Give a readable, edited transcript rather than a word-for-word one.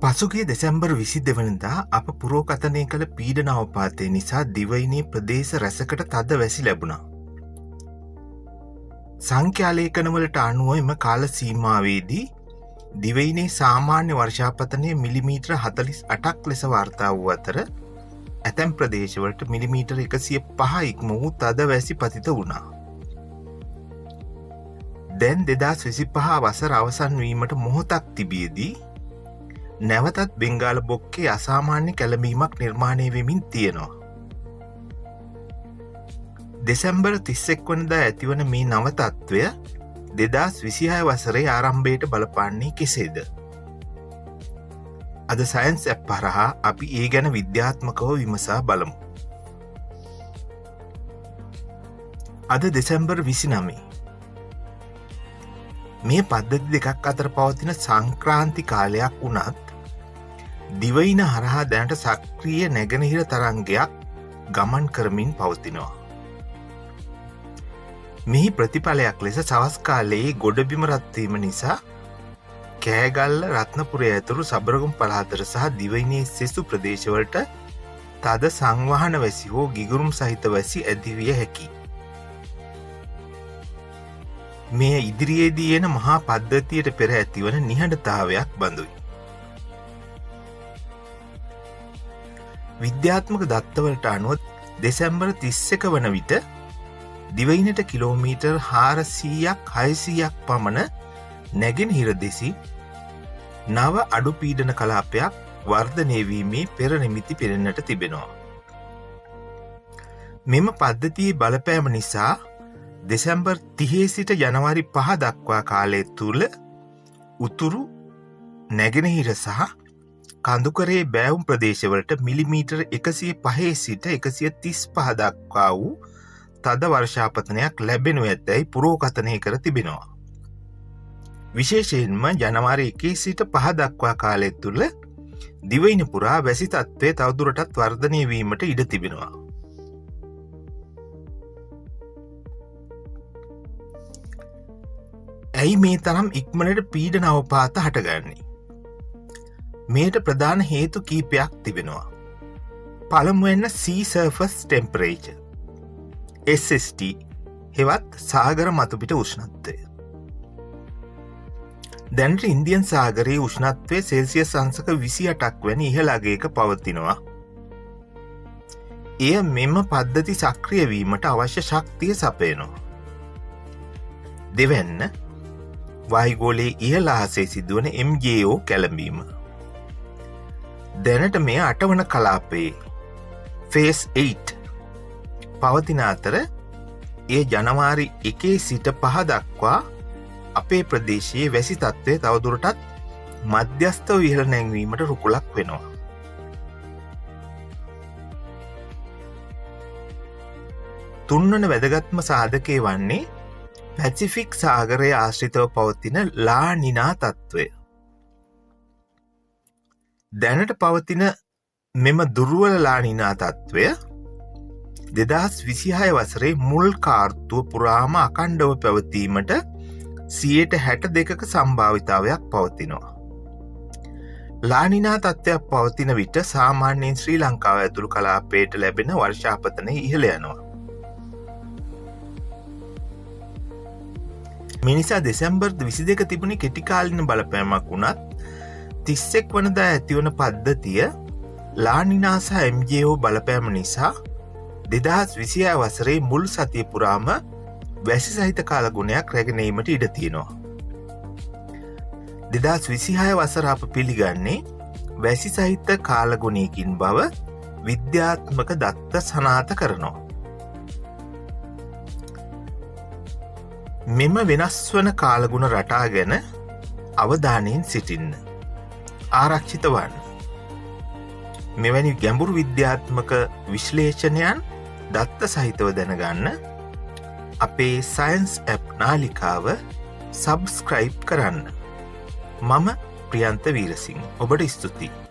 පසුගිය දෙසැම්බර් 22 වෙනිදා අප පුරෝකථනය කළ පීඩන අවපාතය නිසා දිවයිනේ ප්‍රදේශ රැසකට තද වැසි ලැබුණා. සංඛ්‍යාලේඛනවලට අනුව එම කාල සීමාවේදී දිවයිනේ සාමාන්‍ය වර්ෂාපතනය මිලිමීටර 48ක් ලෙස වාර්තා වූ අතර ඇතැම් ප්‍රදේශවලට මිලිමීටර 105 ඉක්ම වූ තද වැසි පතිත වුණා. දැන් 2025 වසර අවසන් වීමට මොහොතක් තිබියදී නැවතත් බෙන්ගාල බොක්කේ අසාමාන්‍ය කැළඹීමක් නිර්මාණය වෙමින් තියෙනවා. දෙසැම්බර් 31 වෙනිදා ඇතිවන මේ නව තත්ත්වය 2026 වසරේ ආරම්භයට බලපාන්නේ කෙසේද? අද සයන්ස් ඇප් හරහා අපි ඒ ගැන විද්‍යාත්මකව විමසා බලමු. අද දෙසැම්බර් 29. මේ පද්ධති දෙකක් අතර පවතින සංක්‍රාන්ති කාලයක් වුණත් දිවයින හරහා දැනට සක්‍රීය නැගෙනහිර තරංගයක් ගමන් කරමින් පවතිනවා. මෙහි ප්‍රතිඵලයක් ලෙස සවස් කාලයේ ගොඩබිම රත්වීම නිසා කෑගල්ල රත්නපුරය ඇතුළු සබරගම් පළාතට සහ දිවයිනේ සෙසු ප්‍රදේශවලට තද සංවහන වැසි හෝ ගිගුරුම් සහිත වැසි ඇතිවිය හැකි. මේ ඉදිරියේදී එන මහා පද්ධතියට පෙර ඇතිවන නිහඬතාවයක් බඳුයි. විද්‍යාත්මක දත්තවලට අනුව දෙසැම්බර් 31 වන විට දිවයිනට කිලෝමීටර් 400ක් 600ක් පමණ නැගෙනහිර දෙසින් නව අඩු පීඩන කලාපයක් වර්ධනය වීමේ පෙර නිමිති පෙනෙන්නට තිබෙනවා. මෙම පද්ධතියේ බලපෑම නිසා දෙසැම්බර් 30 සිට ජනවාරි 5 දක්වා කාලය තුළ උතුරු නැගෙනහිර සහ කඳුකරේ බෑවුම් ප්‍රදේශවලට මිලිමීටර් 105 සිට 135 දක්වා වූ තද වර්ෂාපතනයක් ලැබෙනු ඇතැයි පුරෝකථනය කර තිබෙනවා. විශේෂයෙන්ම ජනවාරි 1 සිට 5 දක්වා කාලය තුළ දිවයින පුරා වැසි තත්ත්වය තවදුරටත් වර්ධනය වීමට ඉඩ තිබෙනවා. ඇයි මේ තරම් ඉක්මනට පීඩන අවපාත හටගන්නේ? මේට ප්‍රධාන හේතු කීපයක් තිබෙනවා. පළමුවෙන්න sea surface temperature SST හෙවත් සාගර මතුපිට උෂ්ණත්වය. දැනට ඉන්දියන් සාගරයේ උෂ්ණත්වය සෙල්සියස් අංශක 28ක් වැනි ඉහළ අගයක පවතිනවා. එය මෙම පද්ධති සක්‍රිය වීමට අවශ්‍ය ශක්තිය සපයනවා. දෙවැන්න වායුගෝලයේ ඉහළ අහසේ සිදුවන MJO කැළඹීම. දැනට මේ 8 වන කලාපයේ ෆේස් 8 පවතින අතර එය ජනවාරි 1 සිට 5 දක්වා අපේ ප්‍රදේශයේ වැසි තත්ත්වය තවදුරටත් මධ්‍යස්ථව ඉහළ නැංවීමට රුකුලක් වෙනවා. තුන්වන වැදගත්ම සාධකය වන්නේ පැසිෆික් සාගරය ආශ්‍රිතව පවතින ලා නිනා තත්ත්වය. දැනට පවතින මෙම දුර්වල ලා නිනා තත්ත්වය 2026 වසරේ මුල් කාර්තුව පුරාම අකණ්ඩව පැවතීමට 62% සම්භාවිතාවයක් පවතිනවා. ලා නිනා තත්ත්වයක් පවතින විට සාමාන්‍යයෙන් ශ්‍රී ලංකාව ඇතුළු කලාපයට ලැබෙන වර්ෂාපතනය ඉහළ යනවා. මිනිසා දෙසැම්බර් 22 තිබුණේ කෙටිකාලින බලපෑමක් වුණත් 31 වනදා ඇතිවන පද්ධතිය ලා නිනා සහ MJO බලපෑම නිසා 2026 වසරේ මුල් සතිය පුරාම වැසි සහිත කාලගුණයක් රැගෙන ඒමට ඉඩ තියෙනවා. 2026 වසර අප පිළිගන්නේ වැසි සහිත කාලගුණයකින් බව විද්‍යාත්මක දත්ත සනාථ කරනවා. මෙම වෙනස් වන කාලගුණ රටා ගැන අවධානයෙන් සිටින්න. ආරක්ෂිත වන්න. මෙවැනි ගැඹුරු විද්‍යාත්මක විශ්ලේෂණයන් දත්ත සහිතව දැනගන්න අපේ සයන්ස් ඇප් නාලිකාව සබ්ස්ක්‍රයිබ් කරන්න. මම ප්‍රියන්ත වීරසිංහ. ඔබට ස්තුතියි.